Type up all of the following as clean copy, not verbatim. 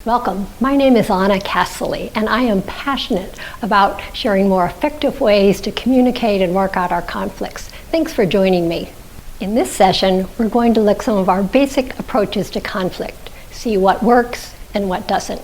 Welcome. My name is Anna Castley, and I am passionate about sharing more effective ways to communicate and work out our conflicts. Thanks for joining me. In this session, we're going to look at some of our basic approaches to conflict, see what works and what doesn't.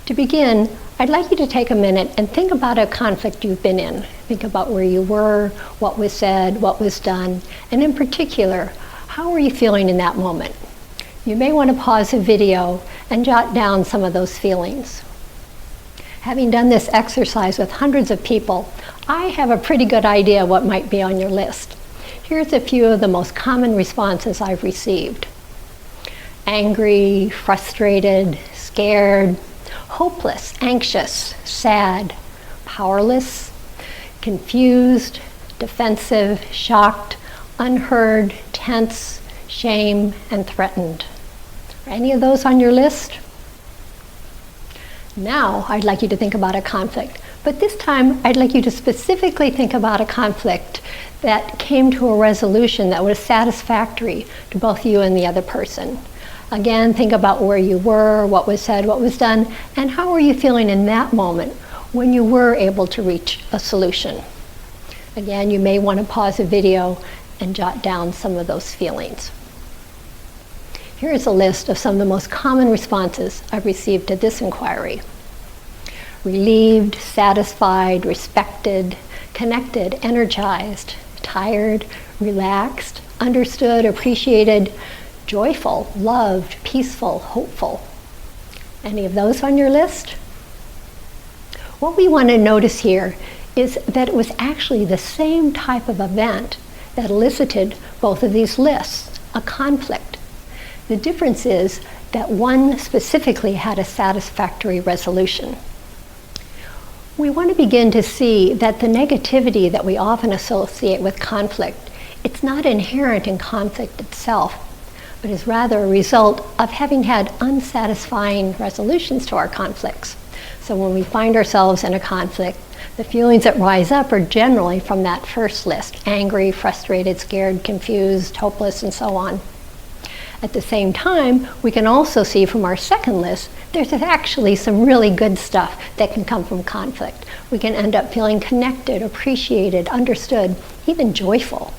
To begin, I'd like you to take a minute and think about a conflict you've been in. Think about where you were, what was said, what was done, and in particular, how were you feeling in that moment? You may want to pause the video and jot down some of those feelings. Having done this exercise with hundreds of people, I have a pretty good idea what might be on your list. Here's a few of the most common responses I've received. Angry, frustrated, scared, hopeless, anxious, sad, powerless, confused, defensive, shocked, unheard, tense, shame, and threatened. Are any of those on your list? Now, I'd like you to think about a conflict, but this time I'd like you to specifically think about a conflict that came to a resolution that was satisfactory to both you and the other person. Again, think about where you were, what was said, what was done, and how were you feeling in that moment when you were able to reach a solution. Again, you may want to pause the video and jot down some of those feelings. Here's a list of some of the most common responses I've received to this inquiry. Relieved, satisfied, respected, connected, energized, tired, relaxed, understood, appreciated, joyful, loved, peaceful, hopeful. Any of those on your list? What we want to notice here is that it was actually the same type of event that elicited both of these lists, a conflict. The difference is that one specifically had a satisfactory resolution. We want to begin to see that the negativity that we often associate with conflict, it's not inherent in conflict itself, but is rather a result of having had unsatisfying resolutions to our conflicts. So when we find ourselves in a conflict, the feelings that rise up are generally from that first list: angry, frustrated, scared, confused, hopeless, and so on. At the same time, we can also see from our second list, there's actually some really good stuff that can come from conflict. We can end up feeling connected, appreciated, understood, even joyful.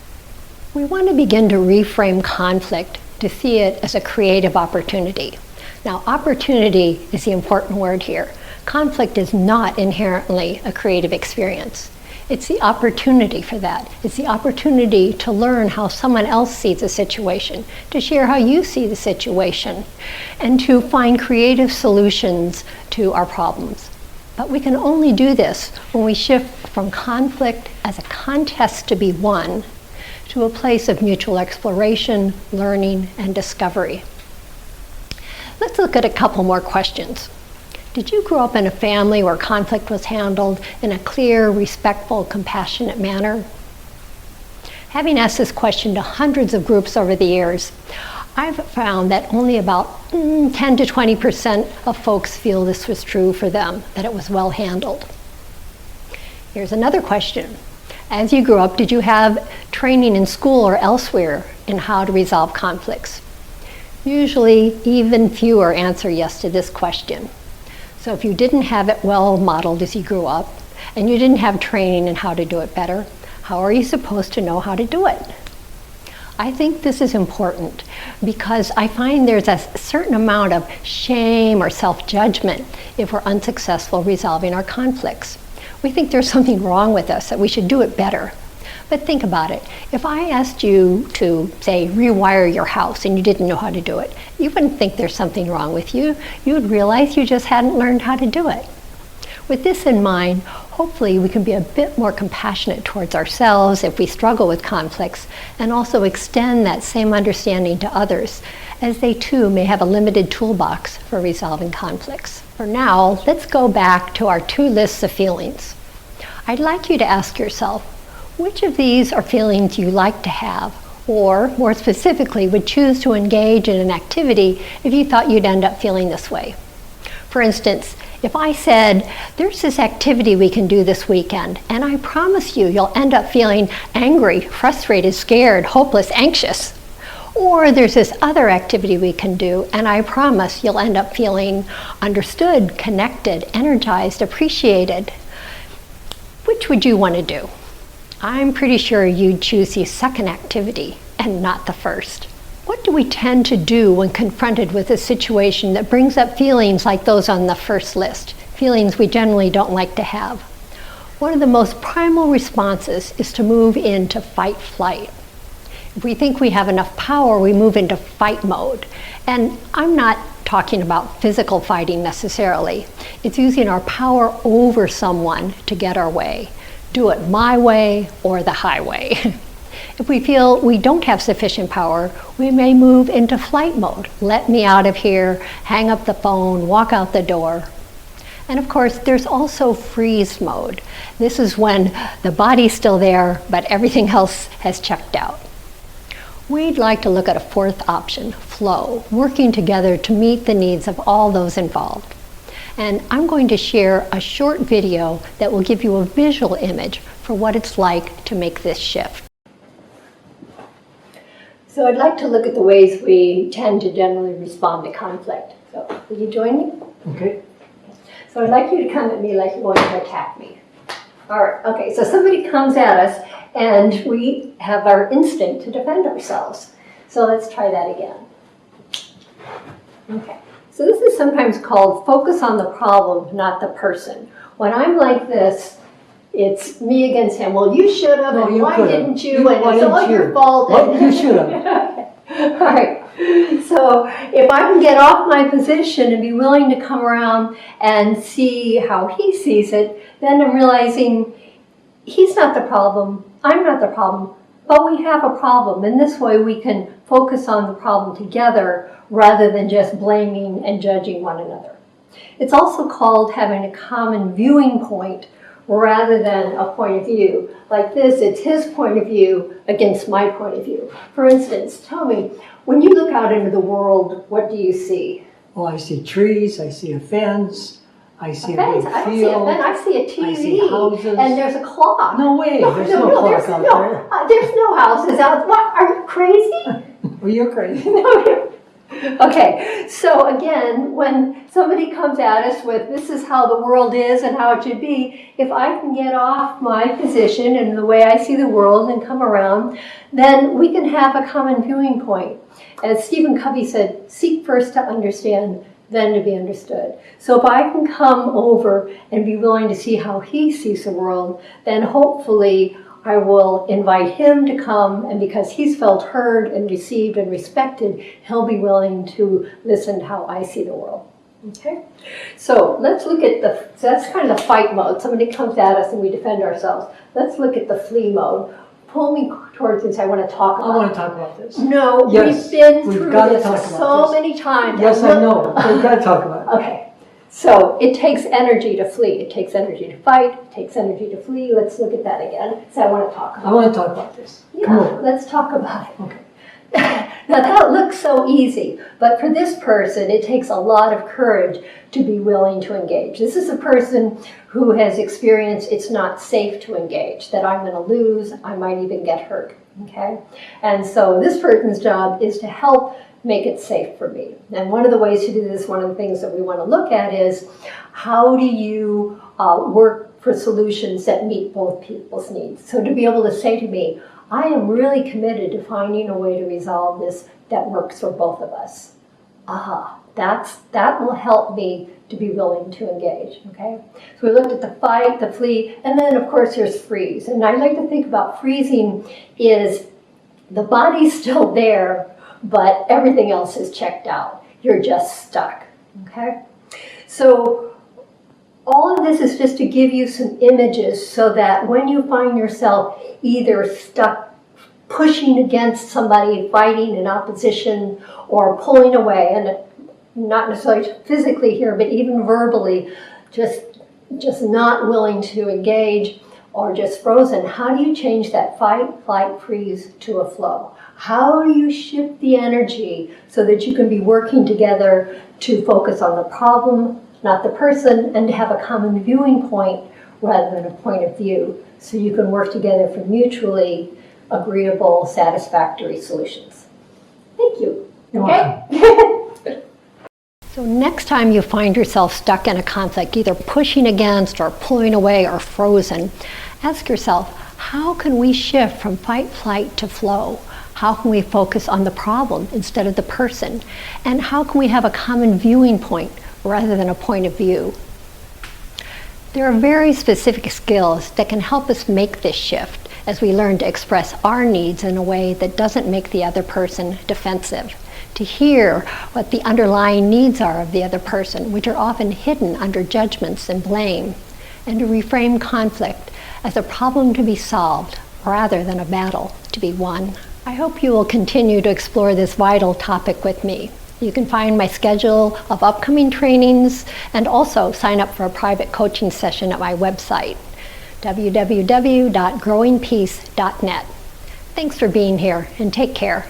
We want to begin to reframe conflict to see it as a creative opportunity. Now, opportunity is the important word here. Conflict is not inherently a creative experience. It's the opportunity for that. It's the opportunity to learn how someone else sees a situation, to share how you see the situation, and to find creative solutions to our problems. But we can only do this when we shift from conflict as a contest to be won to a place of mutual exploration, learning, and discovery. Let's look at a couple more questions. Did you grow up in a family where conflict was handled in a clear, respectful, compassionate manner? Having asked this question to hundreds of groups over the years, I've found that only about 10 to 20% of folks feel this was true for them, that it was well handled. Here's another question. As you grew up, did you have training in school or elsewhere in how to resolve conflicts? Usually, even fewer answer yes to this question. So if you didn't have it well modeled as you grew up, and you didn't have training in how to do it better, how are you supposed to know how to do it? I think this is important because I find there's a certain amount of shame or self-judgment if we're unsuccessful resolving our conflicts. We think there's something wrong with us, that we should do it better. But think about it. If I asked you to, say, rewire your house and you didn't know how to do it, you wouldn't think there's something wrong with you. You would realize you just hadn't learned how to do it. With this in mind, hopefully we can be a bit more compassionate towards ourselves if we struggle with conflicts, and also extend that same understanding to others, as they too may have a limited toolbox for resolving conflicts. For now, let's go back to our two lists of feelings. I'd like you to ask yourself, which of these are feelings you like to have, or more specifically, would choose to engage in an activity if you thought you'd end up feeling this way? For instance, if I said, there's this activity we can do this weekend, and I promise you, you'll end up feeling angry, frustrated, scared, hopeless, anxious. Or there's this other activity we can do, and I promise you'll end up feeling understood, connected, energized, appreciated. Which would you want to do? I'm pretty sure you'd choose the second activity and not the first. What do we tend to do when confronted with a situation that brings up feelings like those on the first list, feelings we generally don't like to have? One of the most primal responses is to move into fight-flight. If we think we have enough power, we move into fight mode. And I'm not talking about physical fighting necessarily. It's using our power over someone to get our way. Do it my way or the highway. If we feel we don't have sufficient power, we may move into flight mode. Let me out of here, hang up the phone, walk out the door. And of course, there's also freeze mode. This is when the body's still there, but everything else has checked out. We'd like to look at a fourth option, flow, working together to meet the needs of all those involved. And I'm going to share a short video that will give you a visual image for what it's like to make this shift. So I'd like to look at the ways we tend to generally respond to conflict. So will you join me? Okay. So I'd like you to come at me like you want to attack me. All right, okay, so somebody comes at us and we have our instinct to defend ourselves. So let's try that again. Okay, so this is sometimes called focus on the problem, not the person. When I'm like this, it's me against him. Well, you should have, and why didn't you? And it's all your fault. What? You should have. All right. So if I can get off my position and be willing to come around and see how he sees it, then I'm realizing he's not the problem, I'm not the problem, but we have a problem. And this way we can focus on the problem together rather than just blaming and judging one another. It's also called having a common viewing point rather than a point of view. Like this, it's his point of view against my point of view. For instance, tell me, when you look out into the world, what do you see? Well, I see trees, I see a fence, I see a big I field. I see a TV, I see houses. and there's a clock. No way, there's no clock out there. There's no houses out. What, are you crazy? Well, you're crazy. No, okay, so again, when somebody comes at us with this is how the world is and how it should be, if I can get off my position and the way I see the world and come around, then we can have a common viewing point. As Stephen Covey said, seek first to understand, then to be understood. So if I can come over and be willing to see how he sees the world, then hopefully I will invite him to come, and because he's felt heard and received and respected, he'll be willing to listen to how I see the world. Okay? So let's look at so that's kind of the fight mode. Somebody comes at us and we defend ourselves. Let's look at the flee mode. Pull me towards this. I want to talk about I want to talk about this. No, yes, we've been through this so many times. Yes, I know. We've got to talk about it. Okay. So it takes energy to flee. It takes energy to fight. It takes energy to flee. Let's look at that again. So I want to talk about it. I want to talk about this. Yeah, come on. let's talk about it. Okay. Now that looks so easy, but for this person, it takes a lot of courage to be willing to engage. This is a person who has experienced it's not safe to engage, that I'm going to lose, I might even get hurt, okay? And so this person's job is to help make it safe for me. And one of the ways to do this, one of the things that we want to look at is how do you work for solutions that meet both people's needs? So to be able to say to me, I am really committed to finding a way to resolve this that works for both of us. That will help me to be willing to engage, okay? So we looked at the fight, the flee, and then of course there's freeze. And I like to think about freezing is the body's still there, but everything else is checked out. You're just stuck, okay? So all of this is just to give you some images so that when you find yourself either stuck pushing against somebody, fighting in opposition, or pulling away, and not necessarily physically here, but even verbally, just not willing to engage or just frozen, how do you change that fight, flight, freeze to a flow? How do you shift the energy so that you can be working together to focus on the problem, not the person, and to have a common viewing point rather than a point of view, so you can work together for mutually agreeable, satisfactory solutions. Thank you. You're Okay? welcome. So next time you find yourself stuck in a conflict, either pushing against or pulling away or frozen, ask yourself, how can we shift from fight, flight to flow? How can we focus on the problem instead of the person? And how can we have a common viewing point rather than a point of view? There are very specific skills that can help us make this shift as we learn to express our needs in a way that doesn't make the other person defensive, to hear what the underlying needs are of the other person, which are often hidden under judgments and blame, and to reframe conflict as a problem to be solved rather than a battle to be won. I hope you will continue to explore this vital topic with me. You can find my schedule of upcoming trainings and also sign up for a private coaching session at my website, www.growingpeace.net. Thanks for being here and take care.